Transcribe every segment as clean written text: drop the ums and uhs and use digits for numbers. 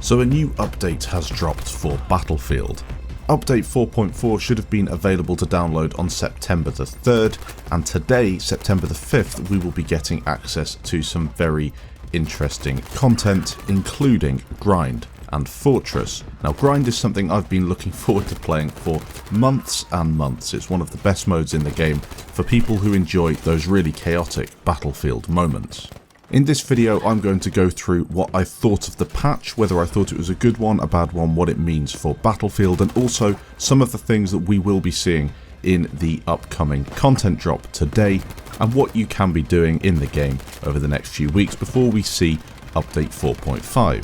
So a new update has dropped for Battlefield. Update 4.4 should have been available to download on September the 3rd, and today, September the 5th, we will be getting access to some very interesting content, including Grind and Fortress. Now, Grind is something I've been looking forward to playing for months and months. It's one of the best modes in the game for people who enjoy those really chaotic Battlefield moments. In this video, I'm going to go through what I thought of the patch, whether I thought it was a good one, a bad one, what it means for Battlefield, and also some of the things that we will be seeing in the upcoming content drop today, and what you can be doing in the game over the next few weeks before we see Update 4.5.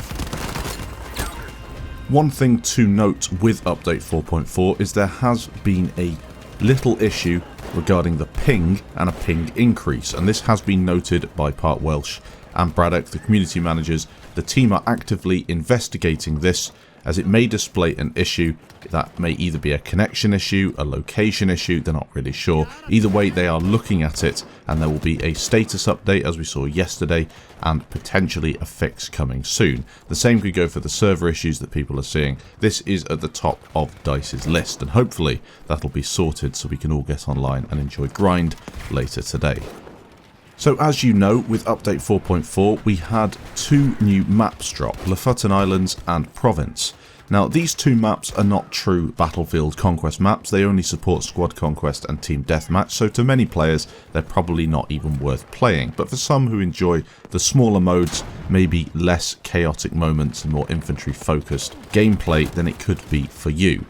One thing to note with Update 4.4 is there has been a little issue regarding the ping and a ping increase, and this has been noted by Part Welsh and Braddock, the community managers. The team are actively investigating this, as it may display an issue that may either be a connection issue, a location issue, they're not really sure. Either way, they are looking at it, and there will be a status update as we saw yesterday, and potentially a fix coming soon. The same could go for the server issues that people are seeing. This is at the top of DICE's list, and hopefully that'll be sorted so we can all get online and enjoy Grind later today. So as you know, with Update 4.4 we had two new maps drop, Lofoten Islands and Province. Now these two maps are not true Battlefield Conquest maps, they only support Squad Conquest and Team Deathmatch, so to many players they're probably not even worth playing. But for some who enjoy the smaller modes, maybe less chaotic moments and more infantry focused gameplay, then it could be for you.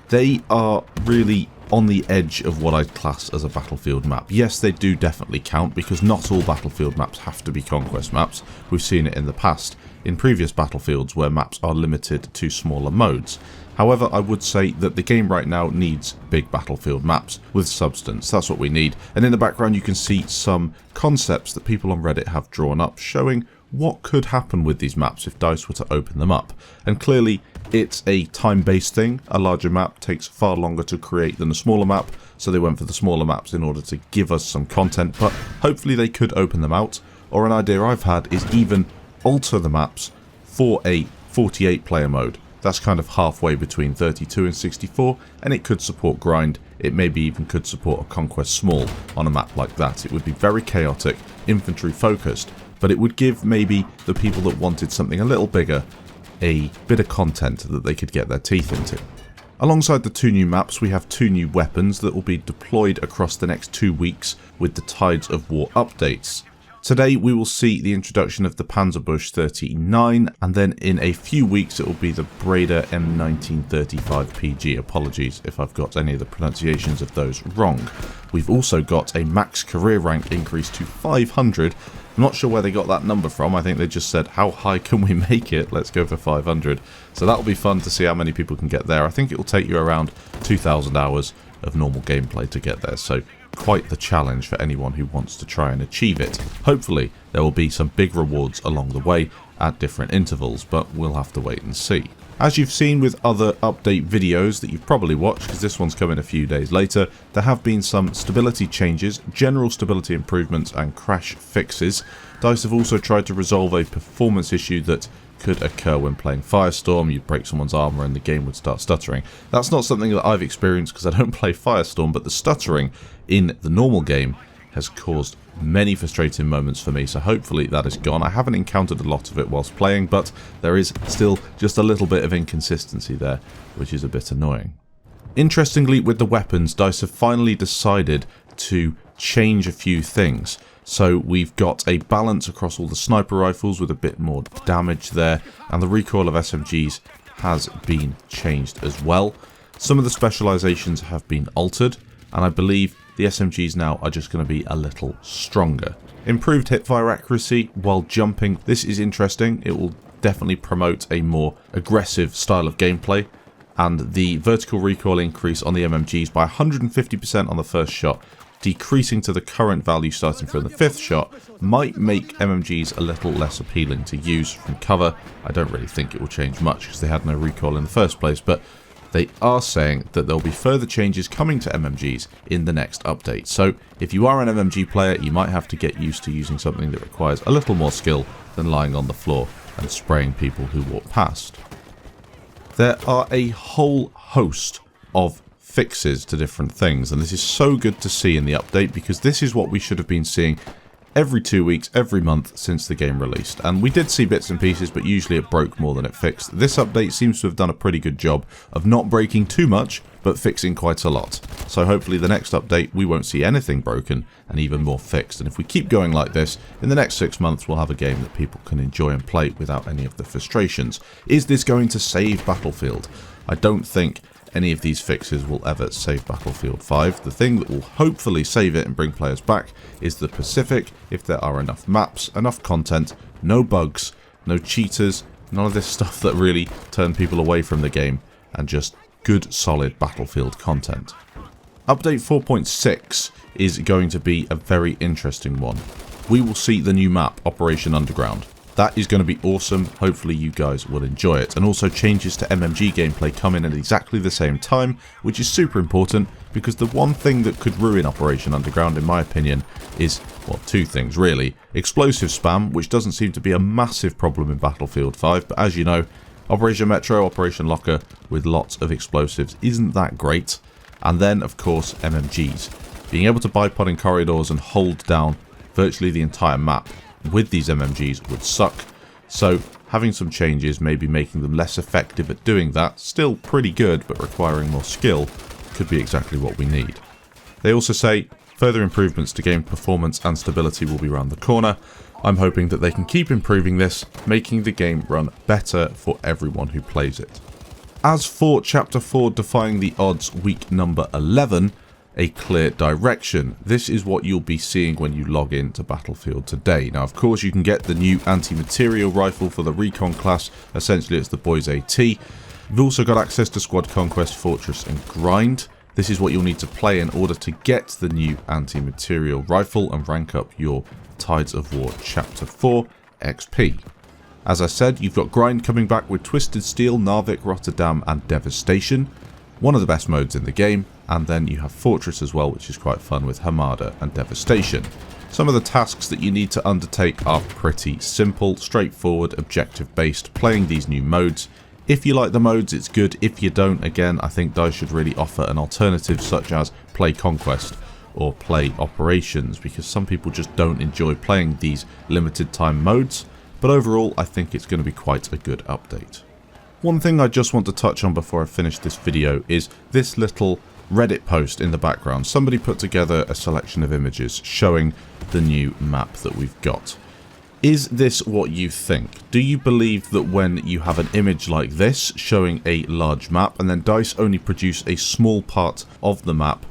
They are really on the edge of what I'd class as a Battlefield map. Yes, they do definitely count, because not all Battlefield maps have to be Conquest maps. We've seen it in the past, in previous Battlefields, where maps are limited to smaller modes. However, I would say that the game right now needs big Battlefield maps with substance. That's what we need. And in the background you can see some concepts that people on Reddit have drawn up, showing what could happen with these maps if DICE were to open them up. And clearly it's a time-based thing. A larger map takes far longer to create than a smaller map, so they went for the smaller maps in order to give us some content, but hopefully they could open them out. Or an idea I've had is even alter the maps for a 48 player mode. That's kind of halfway between 32 and 64, and it could support Grind. It maybe even could support a Conquest Small on a map like that. It would be very chaotic, infantry focused, but it would give maybe the people that wanted something a little bigger a bit of content that they could get their teeth into. Alongside the two new maps, we have two new weapons that will be deployed across the next 2 weeks with the Tides of War updates. Today we will see the introduction of the Panzerbusch 39, and then in a few weeks it will be the Breda M1935 PG. Apologies if I've got any of the pronunciations of those wrong. We've also got a max career rank increase to 500. I'm not sure where they got that number from. I think they just said, how high can we make it? Let's go for 500. So that'll be fun to see how many people can get there. I think it will take you around 2,000 hours of normal gameplay to get there. So quite the challenge for anyone who wants to try and achieve it. Hopefully there will be some big rewards along the way at different intervals, but we'll have to wait and see. As you've seen with other update videos that you've probably watched, because this one's coming a few days later, there have been some stability changes, general stability improvements and crash fixes. DICE have also tried to resolve a performance issue that could occur when playing Firestorm. You'd break someone's armor and the game would start stuttering. That's not something that I've experienced because I don't play Firestorm, but the stuttering in the normal game has caused many frustrating moments for me, so hopefully that is gone. I haven't encountered a lot of it whilst playing, but there is still just a little bit of inconsistency there, which is a bit annoying. Interestingly, with the weapons, DICE have finally decided to change a few things. So we've got a balance across all the sniper rifles with a bit more damage there, and the recoil of SMGs has been changed as well. Some of the specializations have been altered, and I believe the SMGs now are just going to be a little stronger. Improved hipfire accuracy while jumping. This is interesting. It will definitely promote a more aggressive style of gameplay. And the vertical recoil increase on the MMGs by 150% on the first shot, decreasing to the current value starting from the 5th shot, might make MMGs a little less appealing to use from cover. I don't really think it will change much because they had no recoil in the first place, but they are saying that there will be further changes coming to MMGs in the next update. So if you are an MMG player, you might have to get used to using something that requires a little more skill than lying on the floor and spraying people who walk past. There are a whole host of fixes to different things, and this is so good to see in the update because this is what we should have been seeing every 2 weeks, every month since the game released. And we did see bits and pieces, but usually it broke more than it fixed. This update seems to have done a pretty good job of not breaking too much, but fixing quite a lot. So hopefully the next update we won't see anything broken and even more fixed. And if we keep going like this, in the next 6 months we'll have a game that people can enjoy and play without any of the frustrations. Is this going to save Battlefield? I don't think any of these fixes will ever save Battlefield 5. The thing that will hopefully save it and bring players back is the Pacific, if there are enough maps, enough content, no bugs, no cheaters, none of this stuff that really turned people away from the game, and just good solid Battlefield content. Update 4.6 is going to be a very interesting one. We will see the new map, Operation Underground. That is going to be awesome. Hopefully you guys will enjoy it. And also changes to MMG gameplay come in at exactly the same time, which is super important because the one thing that could ruin Operation Underground, in my opinion, is, well, two things really. Explosive spam, which doesn't seem to be a massive problem in Battlefield 5, but as you know, Operation Metro, Operation Locker with lots of explosives isn't that great. And then, of course, MMGs. Being able to bipod in corridors and hold down virtually the entire map with these MMGs would suck, so having some changes, maybe making them less effective at doing that, still pretty good but requiring more skill, could be exactly what we need. They also say further improvements to game performance and stability will be around the corner. I'm hoping that they can keep improving this, making the game run better for everyone who plays it. As for Chapter 4 Defying the Odds week number 11, a clear direction. This is what you'll be seeing when you log in to Battlefield today. Now, of course, you can get the new anti-material rifle for the Recon class. Essentially, it's the Boys AT. You've also got access to Squad Conquest, Fortress, and Grind. This is what you'll need to play in order to get the new anti-material rifle and rank up your Tides of War Chapter 4 XP. As I said, you've got Grind coming back with Twisted Steel, Narvik, Rotterdam, and Devastation. One of the best modes in the game. And then you have Fortress as well, which is quite fun with Hamada and Devastation. Some of the tasks that you need to undertake are pretty simple, straightforward, objective-based, playing these new modes. If you like the modes, it's good. If you don't, again, I think DICE should really offer an alternative such as play Conquest or play Operations, because some people just don't enjoy playing these limited time modes. But overall, I think it's going to be quite a good update. One thing I just want to touch on before I finish this video is this little Reddit post in the background. Somebody put together a selection of images showing the new map that we've got. Is this what you think? Do you believe that when you have an image like this showing a large map and then DICE only produce a small part of the map,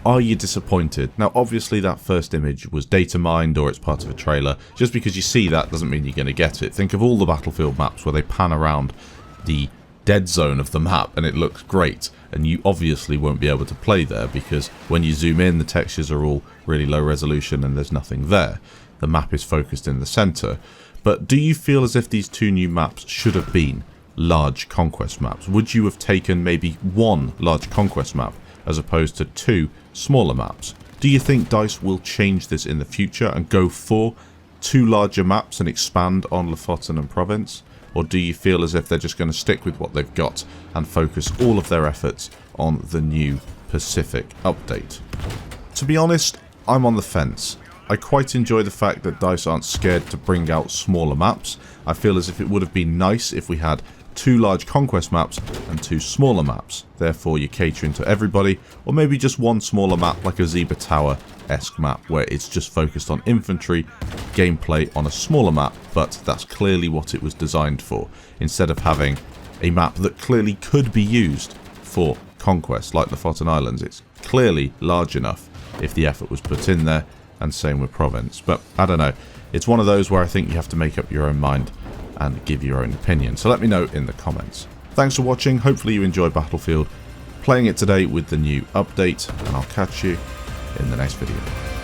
are you disappointed? Now obviously that first image was data mined or it's part of a trailer. Just because you see that doesn't mean you're going to get it. Think of all the Battlefield maps where they pan around the dead zone of the map and it looks great, and you obviously won't be able to play there because when you zoom in the textures are all really low resolution and there's nothing there. The map is focused in the center. But do you feel as if these two new maps should have been large conquest maps? Would you have taken maybe one large conquest map as opposed to two smaller maps? Do you think DICE will change this in the future and go for two larger maps and expand on Lofoten and Province? Or do you feel as if they're just going to stick with what they've got and focus all of their efforts on the new Pacific update? To be honest, I'm on the fence. I quite enjoy the fact that DICE aren't scared to bring out smaller maps. I feel as if it would have been nice if we had two large conquest maps and two smaller maps. Therefore you're catering to everybody, or maybe just one smaller map like a Zebra Tower-esque map where it's just focused on infantry gameplay on a smaller map, but that's clearly what it was designed for, instead of having a map that clearly could be used for conquest like the Lofoten Islands. It's clearly large enough if the effort was put in there, and same with Province. But I don't know, it's one of those where I think you have to make up your own mind and give your own opinion. So let me know in the comments. Thanks for watching. Hopefully you enjoy Battlefield, playing it today with the new update, and I'll catch you in the next video.